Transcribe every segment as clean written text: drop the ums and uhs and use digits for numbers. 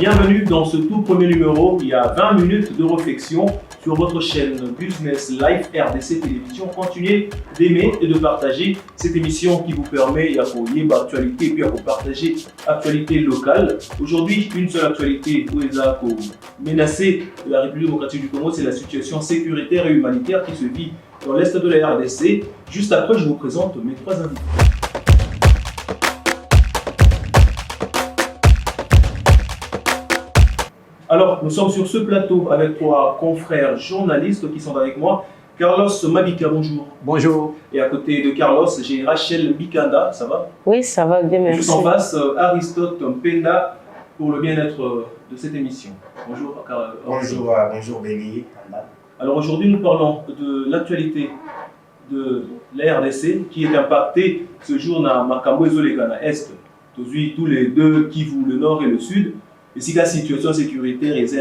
Bienvenue dans ce tout premier numéro. Il y a 20 minutes de réflexion sur votre chaîne Business Life RDC Télévision. Continuez d'aimer et de partager cette émission qui vous permet d'appuyer l'actualité et puis de partager l'actualité locale. Aujourd'hui, une seule actualité où les a menacé la République démocratique du Congo, c'est la situation sécuritaire et humanitaire qui se vit dans l'est de la RDC. Juste après, je vous présente mes trois invités. Alors, nous sommes sur ce plateau avec trois confrères journalistes qui sont avec moi. Carlos Mabika, bonjour. Bonjour. Et à côté de Carlos, j'ai Rachel Bikanda, ça va? Oui, ça va bien, merci. Juste en face, Aristote Mpenda pour le bien-être de cette émission. Bonjour, Carlos. Bonjour, Béni. Alors aujourd'hui, nous parlons de l'actualité de la RDC qui est impactée ce jour dans Makambo et Zolegana Est. Tous les deux, Kivu, le nord et le sud. Et si la situation sécuritaire est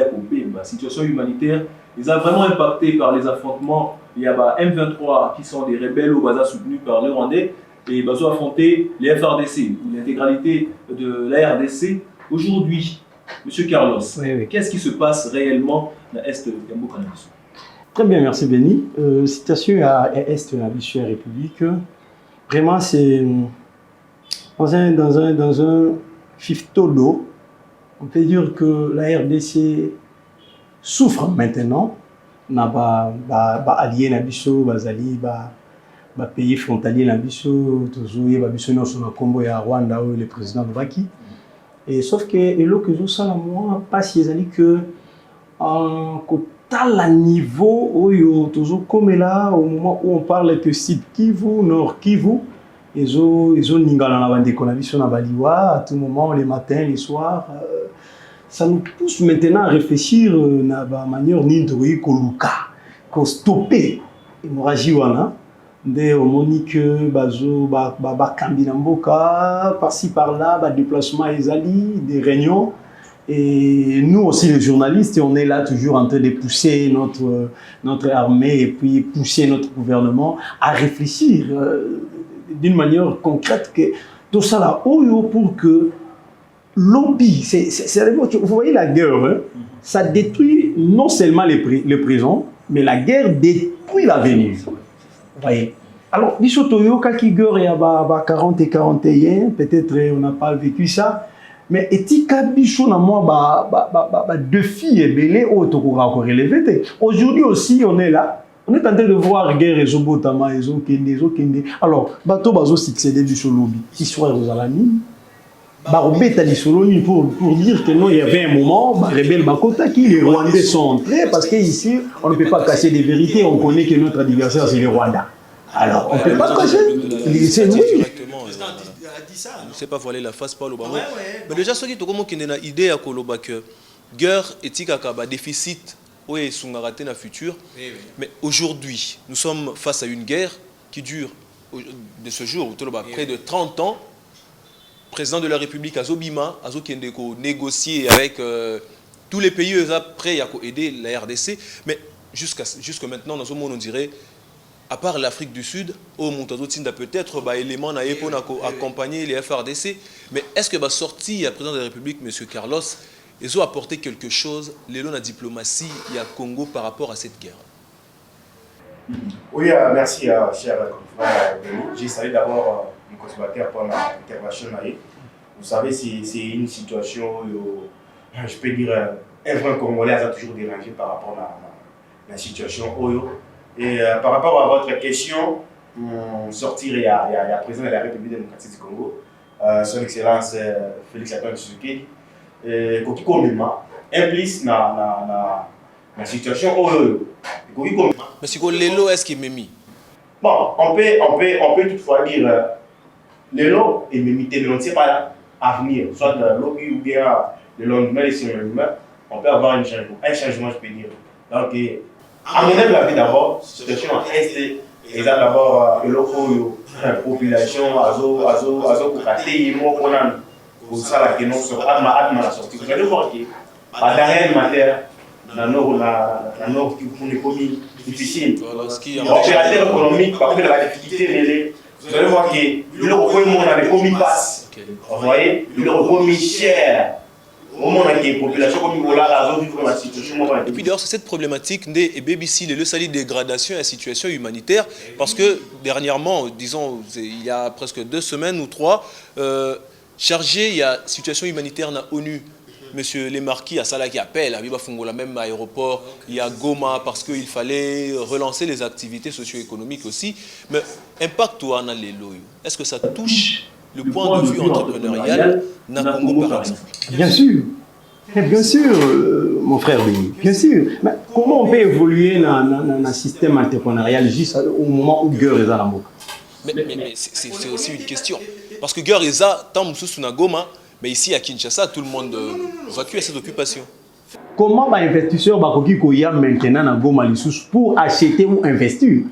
la situation humanitaire, ils ont vraiment impacté par les affrontements. Il y a M23 qui sont des rebelles au Baza soutenus par les Rwandais et ils ont affronté les FRDC, l'intégralité de la RDC. Aujourd'hui, M. Carlos, qu'est-ce qui se passe réellement dans l'Est de Yambo-Cannabis? Très bien, merci Béni. Situation à l'Est de la République, vraiment c'est dans un fifto d'eau. On peut dire que la RDC souffre maintenant. On a allié Nabiso, Bazali, pays frontalier Nabiso, Tozoye, Babiso, nous Combo et Rwanda, le président Novaki. Et sauf que l'eau que je sens moi, pas si ils que en total niveau où toujours comme là au moment où on parle que Sud Kivu, Nord Kivu. Ils ont à tout moment, les matins, les soirs. Ça nous pousse maintenant à réfléchir à la manière de stopper l'hémorragie. On dit que par-ci par-là, déplacement des réunions. Et nous aussi, les journalistes, on est là toujours en train de pousser notre armée et puis pousser notre gouvernement à réfléchir d'une manière concrète que tout ça là pour que lobby, vous voyez la guerre, hein? Ça détruit non seulement les prisons, mais la guerre détruit l'avenir. Vous voyez. Alors, Bishotoyo, Kaki guerre il y a 40 et 41, peut-être on n'a pas vécu ça, mais etika Bichot na moi défi et belé autour encore relevé. Aujourd'hui aussi, on est là. On est en train de voir guerre et Zobotama et Zokende. Alors, bateau bazo succédé du lobby. Histoire aux alamines. Barobeta di Soloni pour dire que non, il y avait un moment, rebelle Bakota qui les Rwandais sont entrés parce qu'ici, on ne peut pas cacher des vérités. On connaît que notre adversaire c'est le Rwanda. Alors, on ne peut pas cacher. C'est lui. Je ne sais pas voiler la face par le bango. Mais déjà, ce qui est une idée à Koloba que guerre éthique à déficit. Oui, sont ratés dans le futur. Mais aujourd'hui, nous sommes face à une guerre qui dure de ce jour, près de 30 ans. Le président de la République, Azobima, Azokendeko, négocier avec tous les pays prêts à aider la RDC. Mais jusqu'à maintenant, dans ce monde, on dirait, à part l'Afrique du Sud, au Montazotinda peut-être, élément pour accompagner les FRDC. Mais est-ce que sorti le président de la République, M. Carlos, ils ont apporté quelque chose, la diplomatie, il y a Congo par rapport à cette guerre? Oui, merci, cher confrère. J'ai salué d'abord mon consommateur pour l'intervention. Vous savez, c'est une situation, je peux dire, un vrai Congolais a toujours dérangé par rapport à la situation. Et par rapport à votre question, sortir, il y a le président de la République démocratique du Congo, son Excellence Félix Antoine Tshisekedi. Koki komema implice na situation mais si lelo est-ce qu'il memi bon on peut toutefois dire lelo et memité mais on ne sait pas l'avenir soit le lobby ou bien le lendemain on peut avoir un changement je peux dire donc à mon avis d'abord situation est et d'abord la population azo kokate mo konan ça que nous sommes à la sortie. Vous allez voir que la dernière matière, la nord qui est commis difficile. L'opérateur économique, par contre, la difficulté, vous allez voir que le monde a commis passe. Vous voyez, le commis cher. Et puis d'ailleurs, c'est cette problématique des BBC, le sali dégradation et la situation humanitaire, parce que dernièrement, disons, il y a presque 2 semaines ou 3, chargé, il y a situation humanitaire na ONU. Monsieur les marquis à Salah qui appelle, à Bibafungola, même à l'aéroport, il y a Goma, parce qu'il fallait relancer les activités socio-économiques aussi. Mais impact toi dans les loyaux, est-ce que ça touche le point de vue entrepreneurial dans le Congo par exemple? Bien sûr. Bien sûr, mon frère Béni, bien sûr. Mais comment on peut évoluer dans un système entrepreneurial juste au moment où guerre est à la boca? Mais c'est aussi une question. Parce que guerre est à tant que Goma, mais ici à Kinshasa, tout le monde évacue cette occupation. Comment les investisseurs y maintenant à Goma pour acheter ou investir?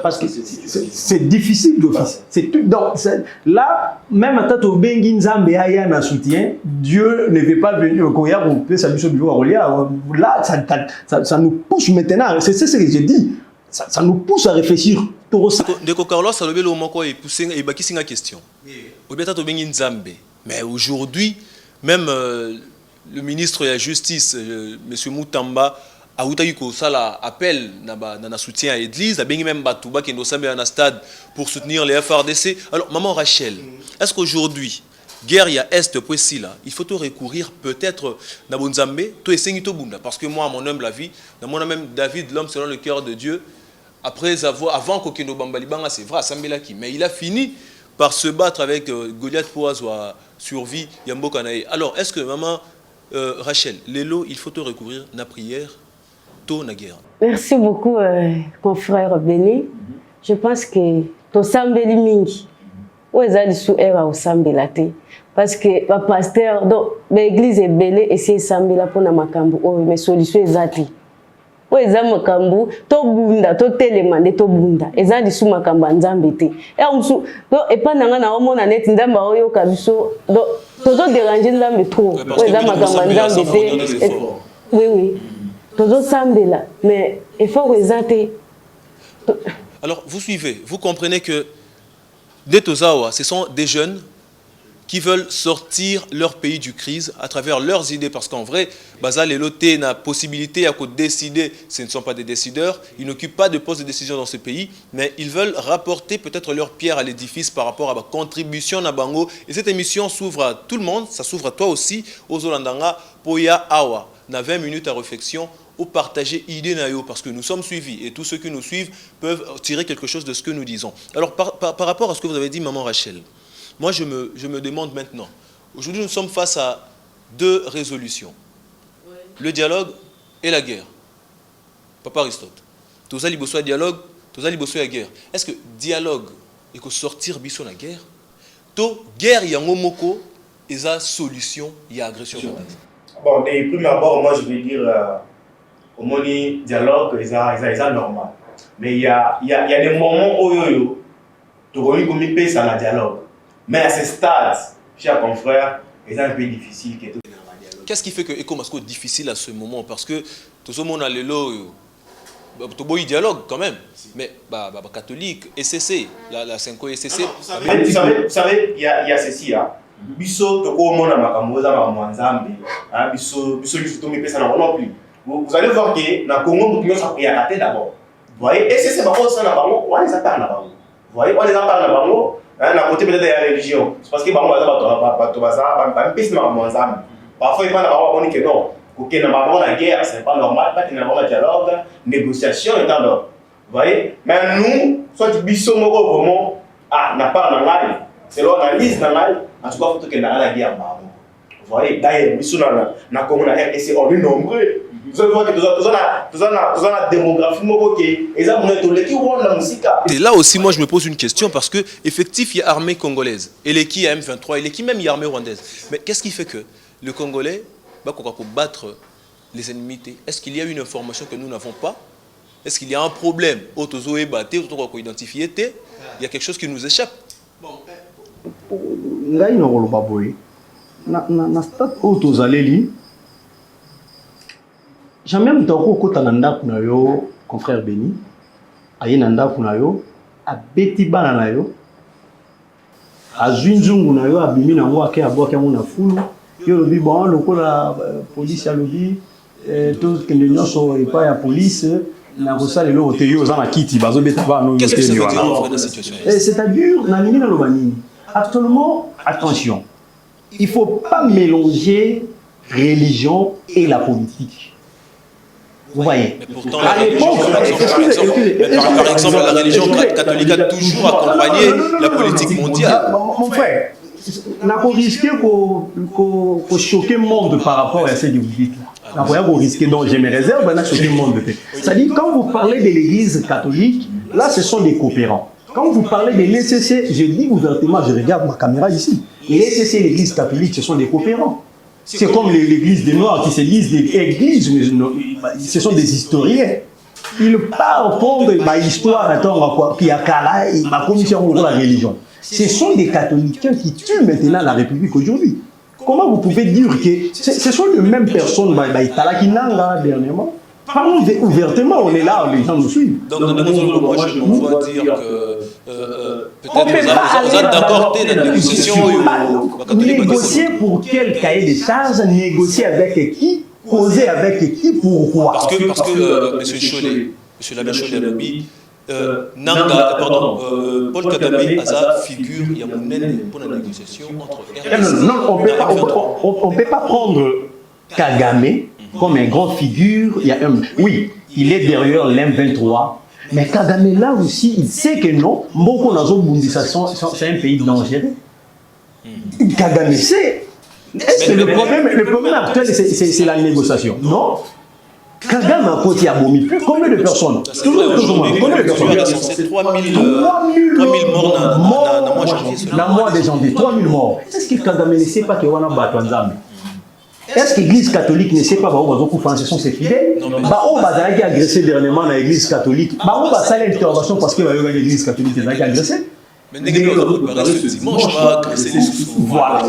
Parce que c'est difficile de faire. Là, même à Tato Bengi Nzambe aya na soutien, Dieu ne veut pas venir au Koya pour faire sa mission du jour. Là, ça nous pousse maintenant. C'est ce que j'ai dit. Ça nous pousse à réfléchir. Deko Carlos, ça le moko et pousser et baki singa question. Ou bien Tato Bengi Nzambe. Mais aujourd'hui, même le ministre de la Justice, M. Moutamba, a eu appel à soutien à l'église, a bien même Batouba qui est dans un stade pour soutenir les FRDC. Alors, maman Rachel, est-ce qu'aujourd'hui, guerre il y a Est poissi là, il faut recourir peut-être à Bonzambe, parce que moi, à mon humble avis, dans mon même David, l'homme selon le cœur de Dieu, avant Kokeno Bambalibanga, c'est vrai, Sambelaki, mais il a fini par se battre avec Goliath pour avoir survie Yambo Kanae. Alors, est-ce que maman Rachel, Lélo, il faut te recourir à la prière, tôt na guerre? Merci beaucoup, mon frère Béni. Je pense que to sambeli mingi, où est le sous era au sambelate, parce que le pasteur, donc l'église est belle et c'est sambela pour na makambu, mais solution exacte. Où est le makambu, to bunda, to telemande, to bunda, et sous makambu nzambete. Et pas nanga na omo na net nzamba oyo kabiso, donc toujours déranger nzambe trop. Où est le makambu nzambete? Oui. Toujours sambela, mais il faut exacte. Alors, vous suivez, vous comprenez que des Tozawa, ce sont des jeunes qui veulent sortir leur pays du crise à travers leurs idées. Parce qu'en vrai, Bazal et Loté n'a possibilité à décider, ce ne sont pas des décideurs, ils n'occupent pas de poste de décision dans ce pays, mais ils veulent rapporter peut-être leur pierre à l'édifice par rapport à la contribution à Bango. Et cette émission s'ouvre à tout le monde, ça s'ouvre à toi aussi, aux Olandanga, Poya Awa. On a 20 minutes à réflexion ou partager idée nayo parce que nous sommes suivis et tous ceux qui nous suivent peuvent tirer quelque chose de ce que nous disons. Alors par rapport à ce que vous avez dit, maman Rachel, moi je me demande maintenant, aujourd'hui nous sommes face à 2 résolutions, le dialogue et la guerre. Papa Aristote, tous les besoins dialogue, tous les besoins guerre. Est-ce que dialogue et que sortir biso la guerre, to guerre yango moko et sa solution il y a agression. Bon, et plus d'abord, moi je vais dire au moins dialogue, c'est normal. Mais il y a des moments où tu connais comme il paye ça le dialogue. Mais à ce stade, chers confrères, c'est un peu difficile. Qu'est-ce qui fait que ECOMASCO est difficile à ce moment? Parce que tout le monde a le lot, tu dialogue quand même. Mais catholique, SCC, la 5 SCC. Vous savez, il y a ceci. Biso to ko mona makambo za mwanzambe biso to mi pesa na non plus. Vous allez voir que na Congo nous sommes à côté d'abord. Vous voyez, et c'est pas ça na bango, on les appelle na bango. Vous voyez, on les appelle na bango, na côté peut-être de la religion. C'est parce que bango ba pesa na mwanzambe. Parfois il va na bango on dit que non, OK na bango la guerre, c'est pas normal, pas que na bango dialogue, négociation et tant d'autres. Vous voyez? Mais nous, soit biso moko vraiment n'a pas na live. C'est l'analyse dans live. En tout cas, il faut que la guerre. Vous voyez, d'ailleurs, nous na Congo na RDC, on est nombreux. Vous allez voir que tout la démographie et ça et là aussi, moi, je me pose une question parce que effectivement, il y a armée congolaise et l'équipe M23 et l'équipe même il y a armée rwandaise. Mais qu'est-ce qui fait que le Congolais va battre les ennemis? Est-ce qu'il y a une information que nous n'avons pas? Est-ce qu'il y a un problème? Il y a quelque chose qui nous échappe. Ngai no koloba boye na stade oyo tozaleli jamais moto akokota na ndako na yo confrère Béni aye na ndako na yo abeti bana na yo azwi nzungu na yo abimi nango ake abwaki yango na fulu yo lobi bon lokola police ya lobi to kende nyonso epai ya police na kosalela oyo te yo oza na kiti bazobeta bana Qu'est-ce que ça oyo veut te dire en wana vrai dans cette situation? c'est-à-dire nalingi naloba nini actuellement attention il faut pas mélanger religion et la politique. Vous voyez? Mais pourtant, la religion, par exemple, la religion catholique a toujours accompagné la politique mondiale. Mon frère, n'a pas risqué qu'on choque le monde par rapport à ce que vous dites là. N'a pas risqué, donc je me réserve, on a choqué le monde. C'est-à-dire, quand vous parlez de l'église catholique, là, ce sont des coopérants. Quand vous parlez de l'ECC, je dis ouvertement, je regarde ma caméra ici, l'ECC et l'église catholique, ce sont des coopérants. C'est comme l'église des Noirs qui se disent des églises, mais ce sont des historiens. Ils parlent contre l'histoire qui a la commission pour la religion. Ce sont des catholiques qui tuent maintenant la République aujourd'hui. Comment vous pouvez dire que ce sont les mêmes personnes qui n'ont dernièrement? Parlons ouvertement, on est là, les gens nous suivent. Donc, moi, je me vois dire que peut-être vous êtes d'accord dans la négociation. Négocier pour quel cahier des charges, négocier avec qui, causer avec qui, pourquoi? Parce que M. Cholet, M. l'abbé Cholet Alobi, Paul Kagame a sa figure, il y a une pour la négociation entre RDC. Non, on ne peut pas prendre Kagame comme une grande figure. Oui, il est derrière l'M23, mais Kagame là aussi, il sait que non, c'est un pays dangereux. Kagame sait. Est-ce que le problème actuel, c'est la négociation? Non. Kagame a côté à Bomi, combien de personnes? Combien de personnes? C'est 3000 morts dans le mois de janvier. 3000 morts. Est-ce que Kagame ne sait pas qu'il y a un Batouanzame? Est-ce que l'Église catholique ne sait pas que ce sont ses fidèles? On va agressé dernièrement dans l'Église catholique. On va faire l'intervention parce que l'Église catholique est agressée. Mais voilà.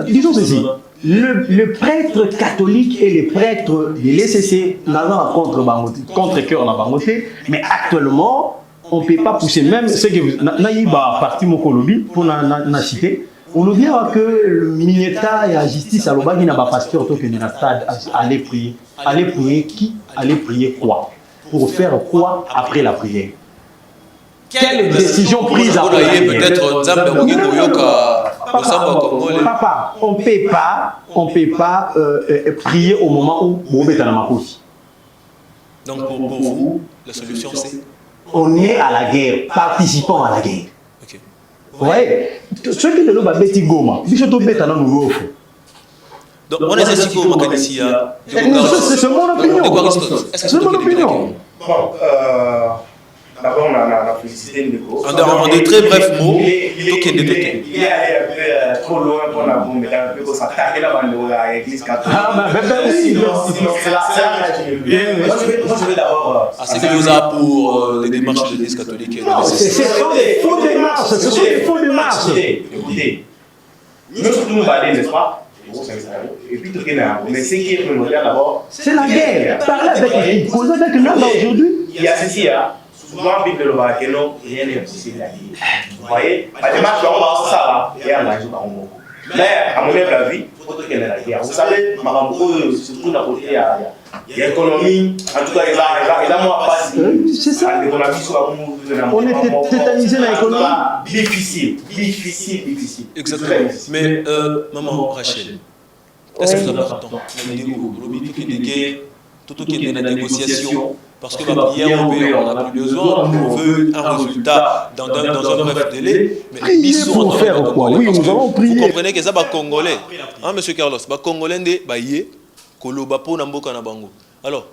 Disons ceci. Le prêtre catholique et le prêtre de l'ECC n'ont contre cœur dans Bangoté, mais actuellement, on ne peut pas pousser même ce que vous n'avez pas parti Mokolobi pour la citer. On nous dit que le ministère et la justice à l'Obagi n'a pas pasteur autant que dans le stade aller prier. Aller prier qui? Aller prier quoi? Pour faire quoi après la prière? Quelle décision prise après la prière? Peut-être Papa, on ne peut pas prier au moment où vous êtes dans ma cause. Donc pour vous, la solution c'est? On est à la guerre, participons à la guerre. Ok. Ouais, ceux qui ne l'ont pas bêti goma, ils sont tombés dans nos offres. Donc on est ici comme Makanicia. C'est mon opinion. C'est mon opinion. Bon, d'abord, on a félicité Ndeko. En des très brefs mots, il est allé un peu trop loin pour la bombe, un peu pour s'attaquer la bande à l'église catholique. Ah, ben oui, c'est là moi, je vais d'abord. C'est que vous avez pour les démarches de l'église catholique. Non, ce sont des faux démarches. Ce sont des faux démarches. Écoutez, nous allons, n'est-ce pas? Et puis, tout est là. Mais ce qui est primordial d'abord, c'est la guerre. Parlez avec lui. Causez avec nous aujourd'hui. Il y a ceci, souvent, Bible le voit que non, rien n'est possible à dire. Vous voyez, la démarche, on va ça là, et on va jouer par un mot. Mais, à mon avis, il faut qu'il y ait la guerre. Vous savez, surtout dans le côté, il y a l'économie, en tout cas, il a moins facile. C'est ça. On est tétanisé dans l'économie. Difficile. Exactement. Mais, maman Rachel, est-ce que c'est important? Tout qui est dans la négociation, parce que la prière, on n'a plus besoin, on veut un résultat dans un bref délai. Mais ils sont faire quoi? Oui, nous allons prier. Vous comprenez que ça va Congolais, hein, monsieur Carlos, va Congolais de Baye, Koloba po Namboka na Bango. Alors,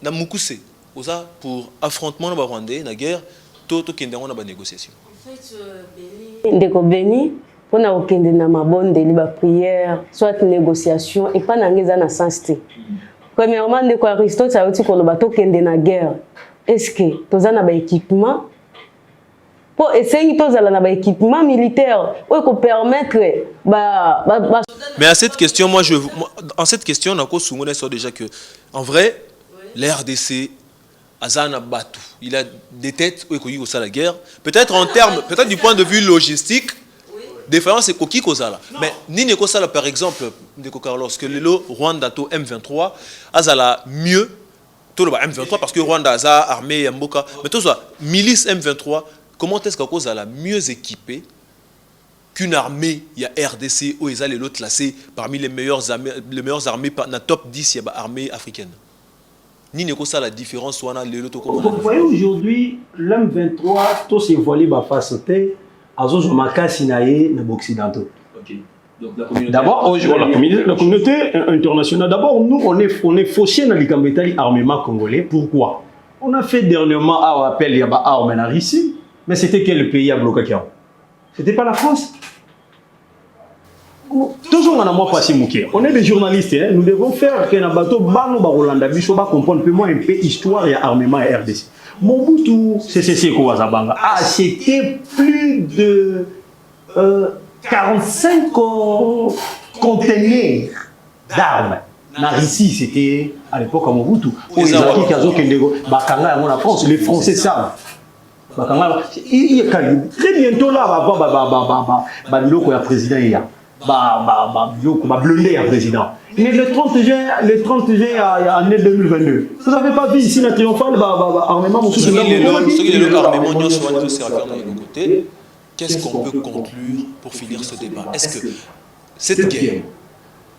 na Mukuse, pour affrontement na Rwandais, na guerre, tout qui est dans la négociation. Ndeko Beni, pour na okende na mabondeli ba prière, soit négociation et pas na ngeza na sens. Premièrement, de quoi Aristote a dit que le bateau qui est dans la guerre, est-ce que tu as un équipement pour essayer de avoir un équipement militaire pour permettre. Mais à cette question, en cette question, on a déjà que, en vrai, l'RDC, Azana Batou, il a des têtes où il y a la guerre. Peut-être en termes, peut-être du point de vue logistique, défaillance c'est Koki Kozala. Mais Nini Kosala par exemple, Ndeko Carlos, que le Rwanda to M23, Azala mieux, tout le M23 parce que Rwanda a armée Mboka, mais tout ça, milice M23, comment est-ce que Kozala mieux équipée qu'une armée, il y a RDC, où ils allaient l'autre classé parmi les meilleures armées dans la top 10, il y a armée africaine. Ni n'est ça la différence, soit dans les autres. Vous voyez aujourd'hui, l'M23, tout s'est voilé par face à Zozomaka Sinaï, les Occidentaux. D'abord, la communauté internationale, d'abord, nous, on est fauchés dans les armement congolais. Pourquoi? On a fait dernièrement un appel, il y a des armes en Russie, mais c'était quel pays à bloquer? C'était pas la France. Toujours on a moi passé mouké. On est des journalistes, hein? Nous devons faire qu'un bateau bano barolanda biso ba comprendre peu moins un peu histoire et armement et RDC. Mobutu CCC Kouazabanga a acheté plus de 45 conteneurs d'armes. Na Russie, c'était à l'époque à Mobutu. Pour lesAki Kazo Kendego, Bakanga la France, les Français savent. Très bientôt là, le président est là. Blondé à président. Mais le 30 juin en 2022. Vous n'avez pas vu ici la triomphale armement qu'est-ce qu'on peut conclure pour finir ce débat? Est-ce que cette guerre,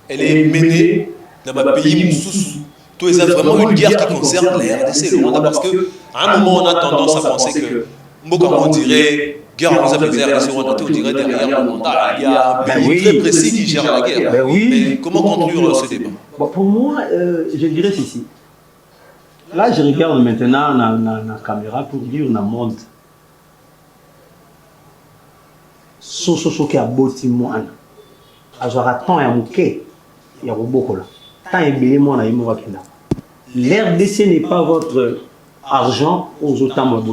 elle est menée dans un pays sous tout est vraiment une guerre qui concerne la RDC, le Rwanda, parce qu'à un moment on a tendance à penser que on dirait guerre en RDC, on dirait derrière le Rwanda, il y a un pays très précis qui gère la guerre. Mais comment conclure ce débat? Pour moi, je dirais ceci. Là, je regarde maintenant la caméra pour dire dans le monde. Soso qui a bâti moi, azora tant ya muke ya roboko là. Tant ébélé moi na yimo wakenda. L'RDC n'est pas votre argent aux otambos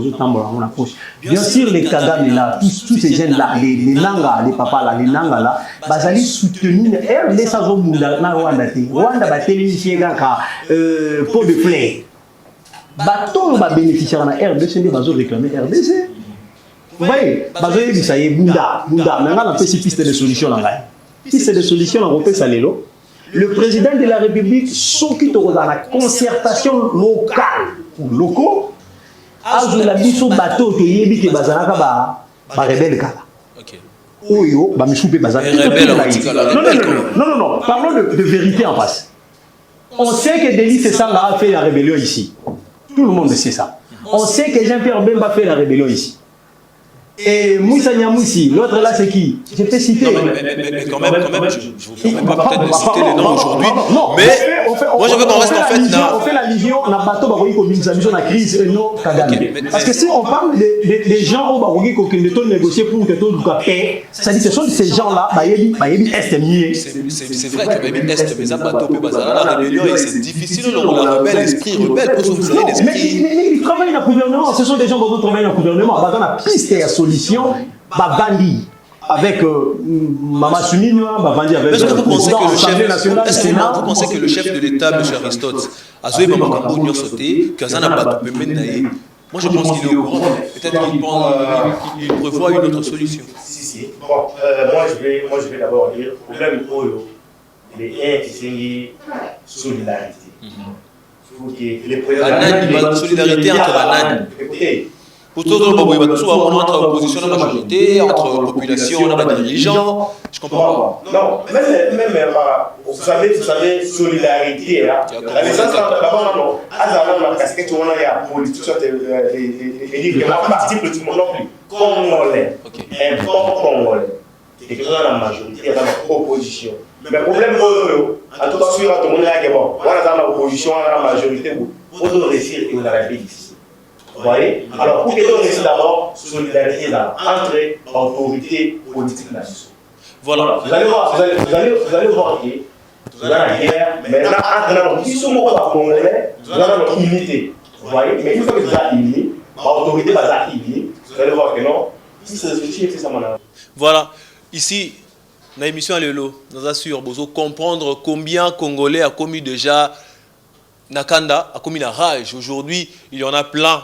on a poche. Bien sûr les Kagame là, tous ces jeunes là, les nanga, les papas là, les nanga là, bazali soutenir RDC ça zo munda na Rwanda te. Rwanda ba télévision ka pot de fleurs. Bato ba bénéficiaire na RDC ne bazo réclamer RDC. Vous voyez, ça y est, Bunda, maintenant on a fait piste de solutions là. Piste de solutions, on peut ça le président de la République, ceux qui dans la concertation locale ou locaux, a la mission bateau que yébi que bazalaka ba rebelle kala. OK. Oyo, ba misoupe bazalaka. Non, parlons de vérité en face. On sait que Denis Sessanga a fait la rébellion ici. Tout le monde sait ça. On sait que Jean-Pierre Bemba a fait la rébellion ici. Et Moussa Niamoussi, l'autre là c'est qui? Je peux citer. Non, mais quand même, je vous permets pas peut-être de citer les noms aujourd'hui. Mais moi je veux qu'on reste en fait là. On fait la Ligue, on a bateau Baroui comme une mission la crise et non Kagame. Parce que si on parle des gens au Baroui qui ne sont négociés pour que tout le monde paie, ça dit que ce sont ces gens-là, Bayebi Est mieux. C'est vrai que Bayebi Est, mais ça bateau peut bazar la rébellion et c'est difficile de la rebelle, l'esprit rebelle pour sauver l'esprit. Mais ils travaillent dans le gouvernement, ce sont des gens qui travaillent dans le gouvernement. Dans la piste et la solution, Bandi avec Mama Soumine, Bandi avec le président national. Est-ce que vous pensez que le chef de l'État, M. Aristote, a joué Bamako Bounior sauté, Kazana Bato Memenaye? Moi je pense qu'il est au courant. Peut-être qu'il prévoit une autre solution. Si. Bon, moi je vais d'abord dire, problème Oyo, les RTC solidarité. La solidarité entre Banane. Écoutez, pour tout le monde, entre opposition et majorité, entre population et dirigeants, je comprends pas. Non, même vous savez, solidarité, là, la naissance d'abord, non, à la casquette, on a la politique, il pas participe tout le monde non plus. Congolais, un bon Congolais, et que dans la majorité, il y a dans l'opposition. Mais le problème, en tout cas, sur tout le monde, il y a bon, on a dans l'opposition, on a dans la majorité, on doit réussir et on a la paix ici. Vous voyez? Alors, pour que nous réussissions d'abord, solidarité là, entre autorités politiques nationales. Voilà. Vous allez voir que vous avez la guerre, maintenant, entre nous, qui sont pas congolais, vous avez notre unité. Vous voyez? Mais une fois que vous êtes unis, l'autorité va être unie, vous allez voir que non, si c'est réfléchi, c'est ça mon avis. Voilà. Ici, dans l'émission Alelo, nous assurons, vous comprendre combien Congolais a commis déjà Nakanda a commis la rage. Aujourd'hui, il y en a plein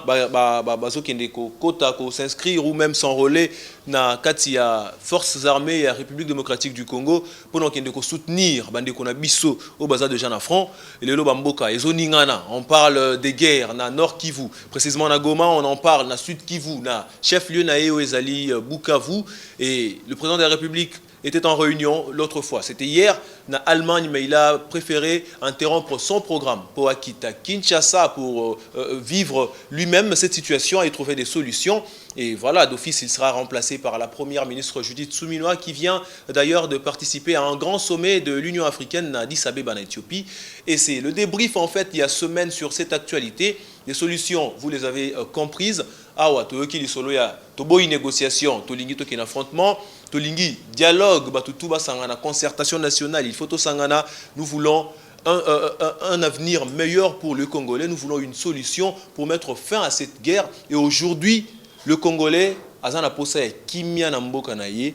qui s'inscrire ou même s'enrôler dans les forces armées et la République démocratique du Congo pour soutenir les biso au bazar de Jean Affront et le Lobamboka et Zoningana. On parle des guerres dans Nord Kivu, précisément na Goma, on en parle dans Sud Kivu, na chef-lieu na Ezali Bukavu, et le président de la République était en réunion l'autre fois. C'était hier en Allemagne, mais il a préféré interrompre son programme pour quitter Kinshasa pour vivre lui-même cette situation et trouver des solutions. Et voilà, d'office, il sera remplacé par la première ministre Judith Suminwa, qui vient d'ailleurs de participer à un grand sommet de l'Union africaine à Addis Abeba en Éthiopie. Et c'est le débrief, en fait, il y a semaine sur cette actualité. Les solutions, vous les avez comprises. Awa, toyoki lisolo ya toboyi négociation, tolingi toki na affrontement, tolingi dialogue, batutuba sangana concertation nationale, il faut to sangana. Nous voulons un avenir meilleur pour le Congolais. Nous voulons une solution pour mettre fin à cette guerre. Et aujourd'hui, le Congolais, azana posa ya kimia na mboka na ye,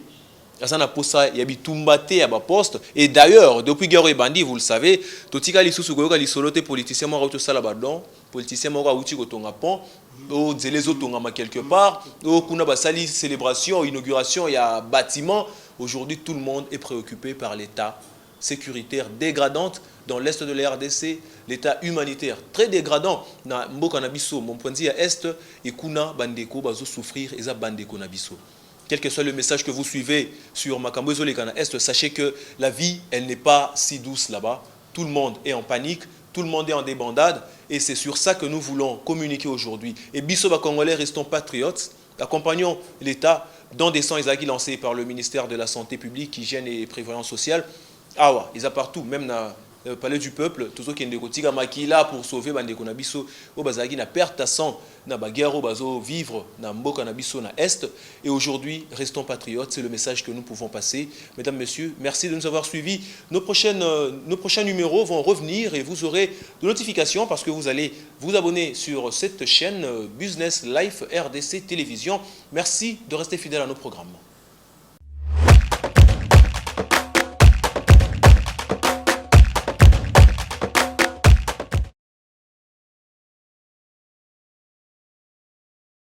azana posa ya bitumbate ya ba poste. Et d'ailleurs, depuis guerre et bandit, vous le savez, totika lisusu koyoka lisolote politicien mo rauto sala badon, politicien mo rauti kotonga pont, o zelezo tongama quelque part, o kuna basali célébration, inauguration, il y a bâtiment. Aujourd'hui, tout le monde est préoccupé par l'état sécuritaire dégradante dans l'est de la RDC, l'état humanitaire très dégradant na mboka na biso, mon point de vue à est et kuna bandeko bazo souffrir et za bandeko na biso. Quel que soit le message que vous suivez sur Makambo Ezolekana Est, sachez que la vie, elle n'est pas si douce là-bas. Tout le monde est en panique, tout le monde est en débandade, et c'est sur ça que nous voulons communiquer aujourd'hui. Et biso ba Congolais, restons patriotes, accompagnons l'État dans des sens lancés par le ministère de la Santé publique, Hygiène et Prévoyance sociale. Ah ouais, ils sont partout, même dans le palais du peuple, tout ce qui est négocié, qui est là pour sauver Bandeko Nabiso, au Bazagi na perte à sang, na baguerre au bazo vivre, na mboka Nabiso na est. Et aujourd'hui, restons patriotes, c'est le message que nous pouvons passer. Mesdames, Messieurs, merci de nous avoir suivis. Nos prochains numéros vont revenir et vous aurez de notifications parce que vous allez vous abonner sur cette chaîne Business Life RDC Télévision. Merci de rester fidèle à nos programmes.